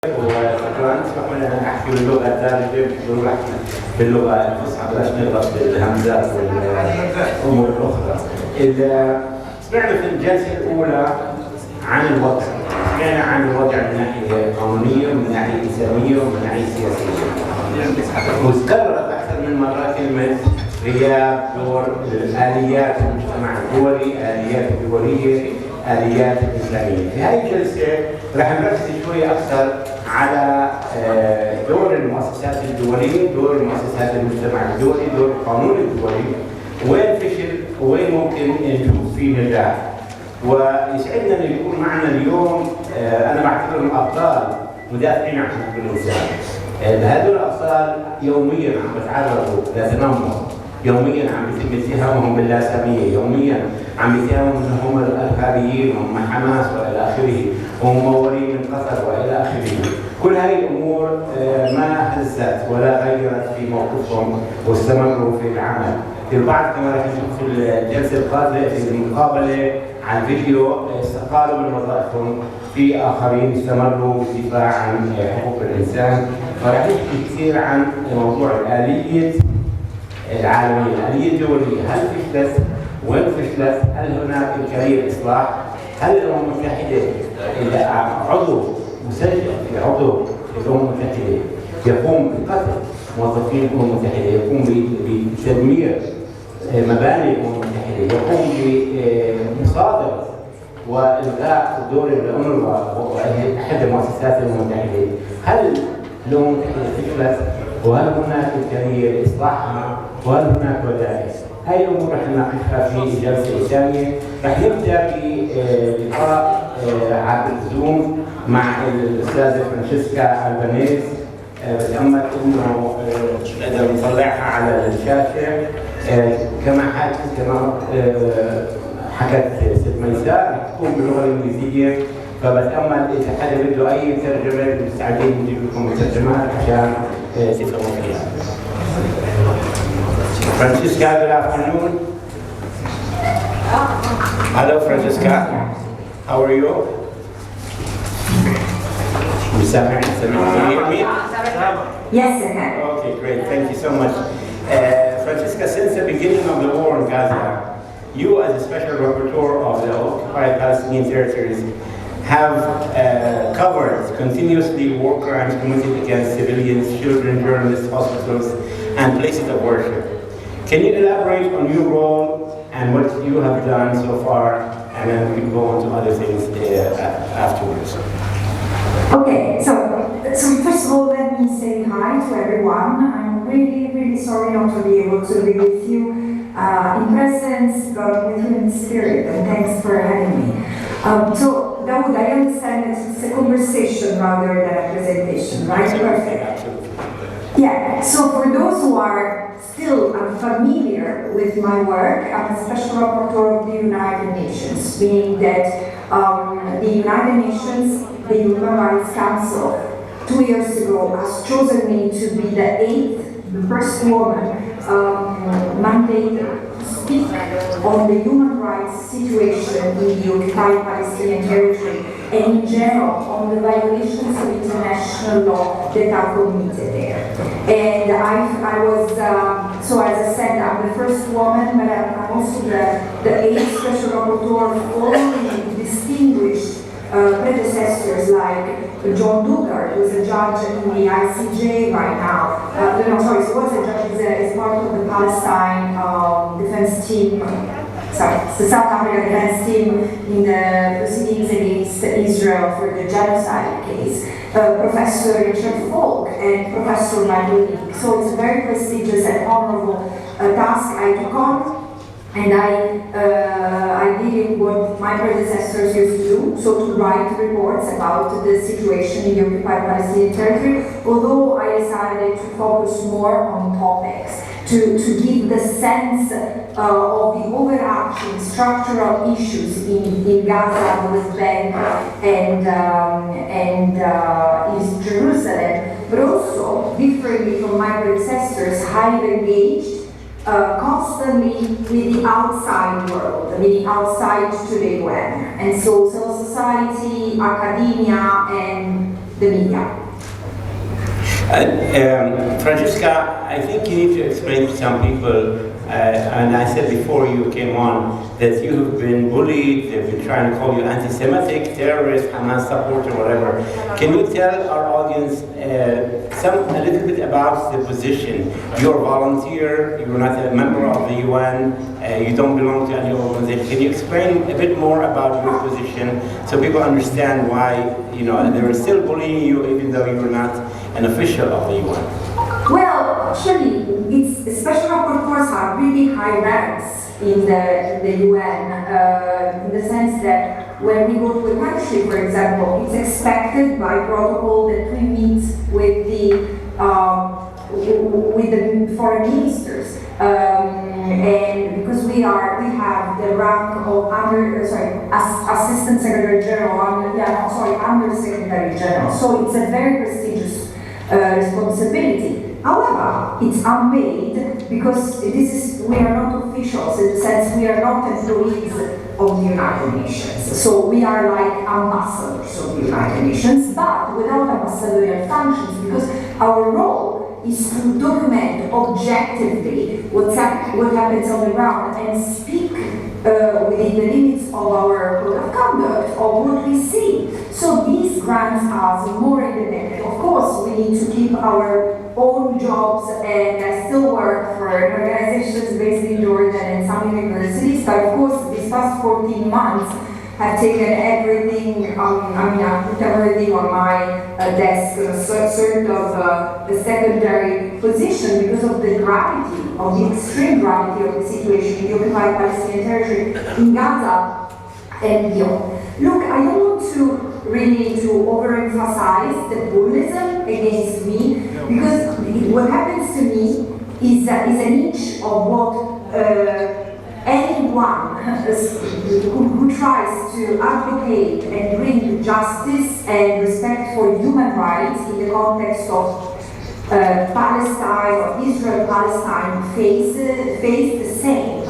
وشكرا اسمحوا لي ان احكي باللغه الدارجه باللغه الفصحى بلاش نغلط بالهمزات والامور الاخرى. سمعنا في الجلسه الاولى عن الوضع، سمعنا عن الوضع من ناحيه قانونيه ومن ناحيه انسانيه ومن ناحيه سياسيه. وتكررت اكثر من مره كلمه غياب دور الاليات المجتمع الدولي، الاليات الدوليه، اليات الاسلاميه. في هذه الجلسه راح نركز شويه اكثر على دور المؤسسات الدوليه، دور المؤسسات المجتمع الدولي، دور القانون الدولي، وين فشل وين ممكن نشوف فيه نجاح. ويسعدنا ان يكون معنا اليوم انا بعتبرهم ابطال مدافعين عن حقوق الانسان. هذول الابطال يوميا عم بتعرضوا لتنمر، يوميا عم يتم اتهامهم باللاساميه، يوميا عم يتهمهم انهم الارهابيين، هم حماس والى اخره، هم ممولين من قطر والى اخره. كل هذه الامور ما هزت ولا غيرت في موقفهم واستمروا في العمل. في البعض كما راح نشوف في الجلسه القادمه في المقابله على الفيديو استقالوا من وظائفهم، في اخرين استمروا بالدفاع عن حقوق الانسان. فراح نحكي كثير عن موضوع الاليه العالميه، الاليه الدوليه، هل فشلت؟ وين فشلت؟ هل هناك امكانيه الاصلاح؟ هل الامم المتحده اذا عضو مسجل في عضو الامم المتحده يقوم بقتل موظفين الامم المتحده، يقوم بتدمير مباني الامم المتحده، يقوم بمصادره والغاء دور الأونروا واحد مؤسسات الامم المتحده، هل الامم المتحده فشلت؟ وهل هناك امكانيه لاصلاحها؟ وهل هناك بدائل؟ هاي الامور رح نناقشها في الجلسه الثانيه. رح نبدا بلقاء عبر الزوم مع الاستاذه فرانشيسكا البانيز. بتامل انه نقدر نطلعها على الشاشه. كما حكت ست ميساء رح تكون باللغه الانجليزيه، فبتامل اذا حدا بده اي ترجمه مستعدين نجيب لكم الترجمات عشان تفهموا فيها. Francesca, good afternoon. Hello, Francesca. How are you? Can you hear me? Yes, I can. Okay, great. Thank you so much. Francesca, since the beginning of the war in Gaza, you as a special rapporteur of the occupied Palestinian territories have covered continuously war crimes committed against civilians, children, journalists, hospitals, and places of worship. Can you elaborate on your role and what you have done so far, and then we can go on to other things afterwards. Okay, so first of all, let me say hi to everyone. I'm really sorry not to be able to be with you in presence, but with you in spirit, and thanks for having me. So, Dawood, I understand that it's a conversation rather than a presentation, right? Absolutely. Yeah, so for those who are still unfamiliar with my work, I'm a special rapporteur of the United Nations, meaning that the United Nations, the Human Rights Council, 2 years ago has chosen me to be the first woman mandated to speak on the human rights situation in the occupied Palestinian territory and in general on the violations of international law that are committed there. And I was, so as I said, I'm the first woman, but I'm also the 8th special rapporteur following distinguished predecessors like John Dugard, who's a judge in the ICJ right now. So was a judge, is part of the Palestine defense team, the South African defense team in the proceedings against Israel for the genocide case. Professor Richard Falk and Professor Michael Leek. So it's a very prestigious and honorable task I took on. And I did what my predecessors used to do, so to write reports about the situation in the occupied Palestinian territory, although I decided to focus more on topics, to give the sense of the overarching structural issues in Gaza, the West Bank, and East Jerusalem, but also, differently from my predecessors, highly engaged constantly with the outside world, meaning outside to the UN. And so civil society, academia, and the media. Francesca, I think you need to explain to some people, and I said before you came on, that you have been bullied, they've been trying to call you anti-Semitic, terrorist, Hamas supporter, whatever. Can you tell our audience a little bit about the position? You're a volunteer, you're not a member of the UN, you don't belong to any organization. Can you explain a bit more about your position so people understand why they're still bullying you even though you're not an official of the UN? Well, actually, special rapporteurs are really high ranks in the UN, in the sense that when we go to a country, for example, it's expected by protocol that we meet with the foreign ministers, and because we have the rank of Assistant Secretary General, Under Secretary General. So it's a very prestigious responsibility. However, it's unpaid because we are not officials, in the sense we are not employees of the United Nations. So we are like ambassadors of the United Nations, but without ambassadorial functions, because our role is to document objectively what happens on the ground and speak within the limits of our code of conduct of what we see. So these grants are more independent. Of course, we need to keep our own jobs, and I still work for organizations based in Jordan and some universities, but of course these past 14 months have taken everything, I put everything on my desk, sort of a secondary position because of the gravity, of the extreme gravity of the situation in the occupied Palestinian territory, in Gaza and beyond. Look, I don't want to really overemphasize the bullyism against me, because what happens to me is an inch of what anyone who tries to advocate and bring justice and respect for human rights in the context of Palestine or Israel-Palestine face the same.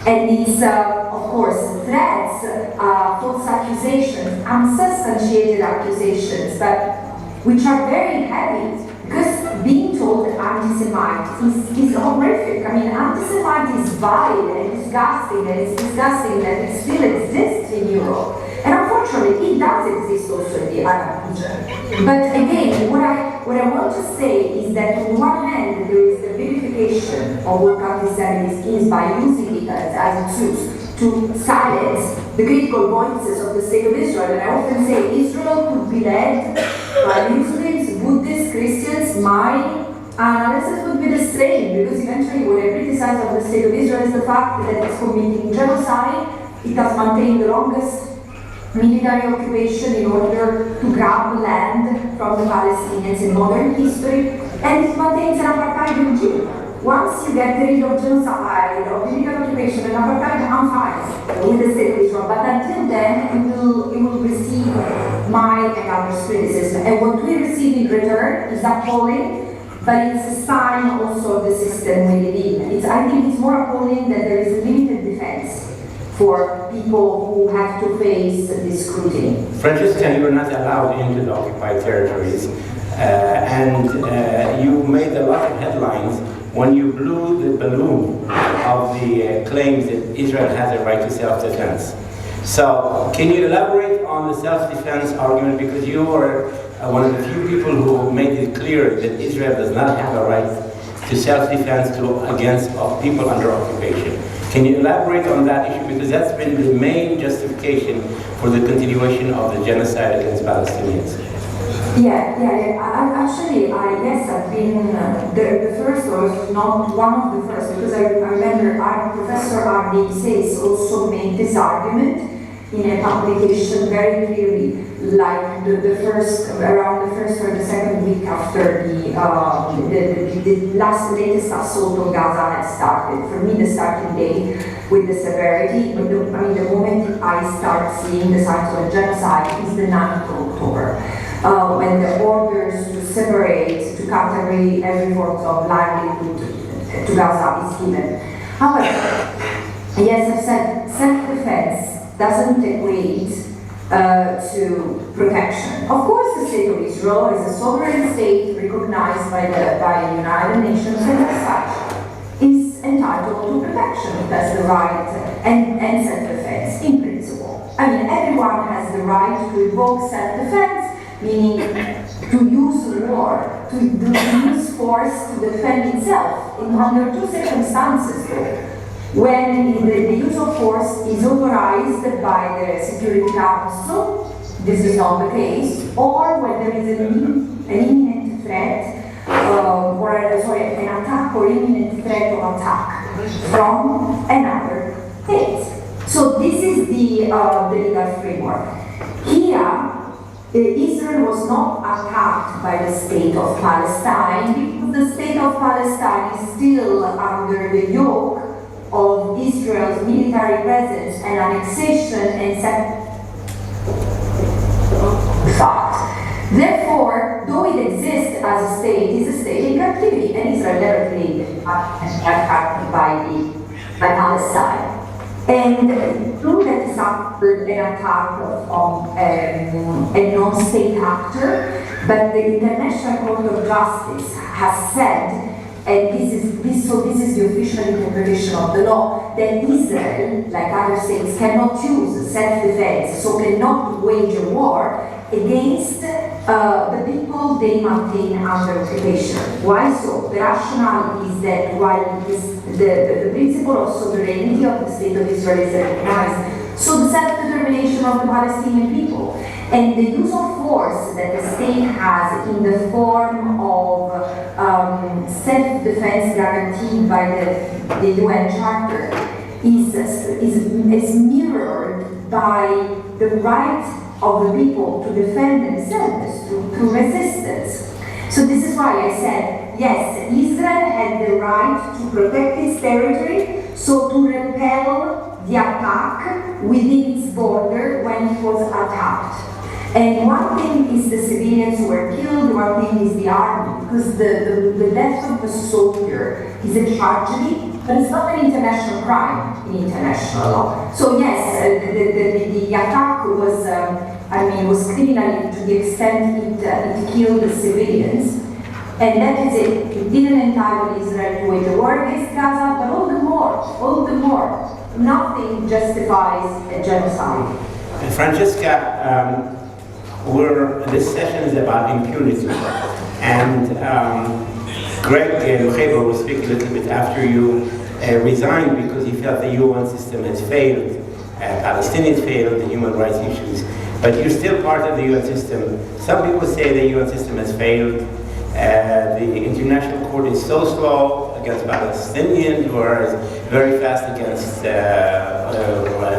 And these, of course, threats, false accusations, unsubstantiated accusations, but which are very heavy, because being told anti-Semite is horrific. I mean, anti-Semite is vile and disgusting, and it's disgusting that it still exists in Europe. And unfortunately, it does exist also in the Arab region. But again, what I want to say is that on one hand, there is the vilification of what anti-Semitism is by using it as a tool to silence the critical voices of the State of Israel. And I often say Israel could be led by Muslims, Buddhists, Christians. My analysis would be the same, because eventually what I criticize of the State of Israel is the fact that it's committing genocide. It has maintained the longest military occupation in order to grab land from the Palestinians in modern history, and it maintains an apartheid regime. Once you get rid of genocide, of military occupation and apartheid, I'm fine with the State of Israel. But until then, it will receive my and others' criticism. And what we receive in return is appalling, but it's a sign also of the system we live in. I think it's more appalling that there is limited defense for people who have to face this scrutiny. Francesca, you were not allowed into the occupied territories, and you made a lot of headlines when you blew the balloon of the claims that Israel has a right to self-defense. So, can you elaborate on the self-defense argument, because you are one of the few people who made it clear that Israel does not have a right to self-defense against people under occupation. Can you elaborate on that issue, because that's been the main justification for the continuation of the genocide against Palestinians? Actually, yes, I've been the first, or not one of the first, because I remember Professor Ardi Says also made this argument in a publication very clearly, like the first, around the first or the second week after the latest assault on Gaza had started. For me, the starting day with the severity, but the moment I start seeing the signs of a genocide is the 9th of October. When the orders to separate, to cut every form of livelihood to Gaza is given. However, yes, I've said self-defense doesn't equate to protection. Of course, the state of Israel is a sovereign state recognized by the United Nations, and as such is entitled to protection. It has the right and self-defense in principle. I mean, everyone has the right to invoke self-defense, meaning to use war, to use force to defend itself under two circumstances, though. When the use of force is authorized by the Security Council, this is not the case, or when there is an imminent threat, an attack or imminent threat of attack from another state. So this is the legal framework. Here, Israel was not attacked by the state of Palestine because the state of Palestine is still under the yoke of Israel's military presence and annexation and fact. Therefore, though it exists as a state, it is a state in captivity, and Israel never claimed attacked by Palestine. And through that suffered an attack of a non-state actor, but the International Court of Justice has said, and this is the official interpretation of the law, that Israel, like other states, cannot use self-defense, so cannot wage a war against the people they maintain under occupation. Why so? The rationale is that while the principle of sovereignty of the state of Israel is recognized, so the self-determination of the Palestinian people and the use of force that the state has in the form of self-defense guaranteed by the UN Charter is mirrored by the right of the people to defend themselves through resistance. So this is why I said, yes, Israel had the right to protect its territory, so to repel the attack within its border when it was attacked. And one thing is the civilians who were killed, one thing is the army, because the death of the soldier is a tragedy, but it's not an international crime in international law. So yes, the attack was, was criminal to the extent it killed the civilians, and that is it. It didn't entitle Israel to wage a war against Gaza, but all the more, nothing justifies a genocide. Francesca, this session is about impunity, and Greg Lefebvre will speak a little bit after you resigned because he felt the UN system has failed, Palestinians failed, the human rights issues, but you're still part of the UN system. Some people say the UN system has failed. The International Court is so slow against Palestinians, who are very fast against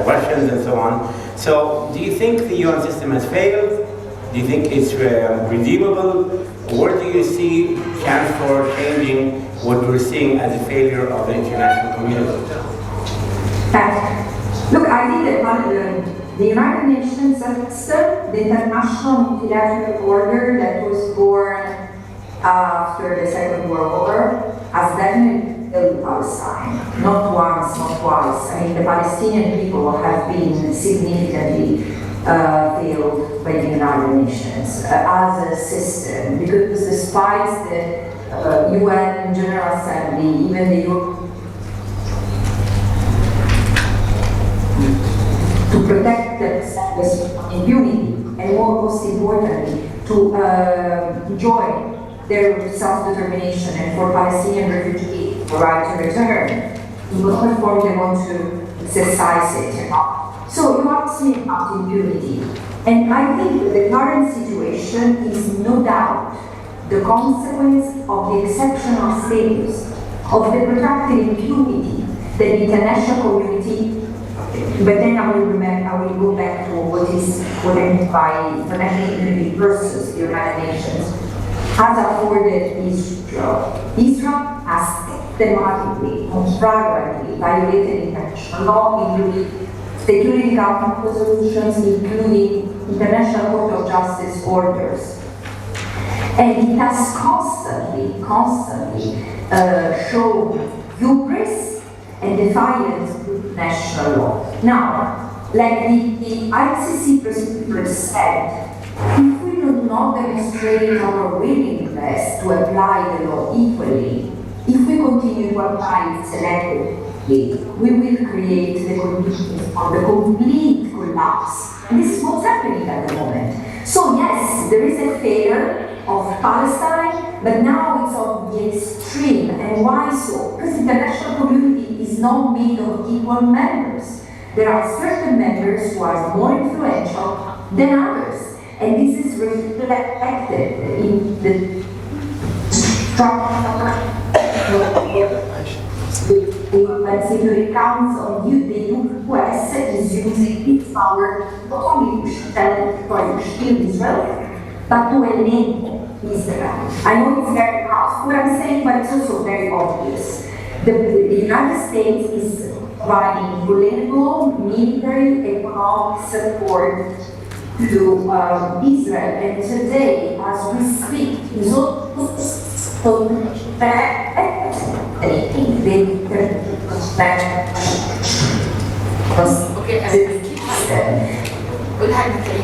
Russians and so on. So do you think the UN system has failed? Do you think it's redeemable? Where do you see chance for changing what we're seeing as a failure of the international community? Look, I think that the United Nations system, the international multilateral order that was born after the Second World War, has definitely failed Palestine. Not once, not twice. I mean, the Palestinian people have been significantly failed by the United Nations as a system, because despite the UN General Assembly, even the European to protect themselves from impunity, and most importantly, to join their self-determination and for Palestinian refugees the right to return in whatever form they want to exercise it. So you asked me about impunity, and I think that the current situation is no doubt the consequence of the exceptional status of the protracted impunity that the international community. But then I will go back to what I mean by international community versus the United Nations has afforded Israel. Israel has systematically and flagrantly violated international law, including Security Council resolutions, including International Court of Justice orders. And it has constantly shown hubris and defiance to national law. Now, like the ICC prosecutor said, if we do not demonstrate our willingness to apply the law equally, if we continue to apply it selectively, we will create the conditions for the complete collapse. And this is what's happening at the moment. So yes, there is a failure of Palestine, but now it's of the extreme. And why so? Because the international community is not made of equal members. There are certain members who are more influential than others. And this is reflected in the structure the Security Council, the US is using its power not only to shield Israel, but to enable Israel. I know it's very hard what I'm saying, but it's also very obvious. The United States is providing political, military, economic support to Israel, and today, as we speak, is also اوكي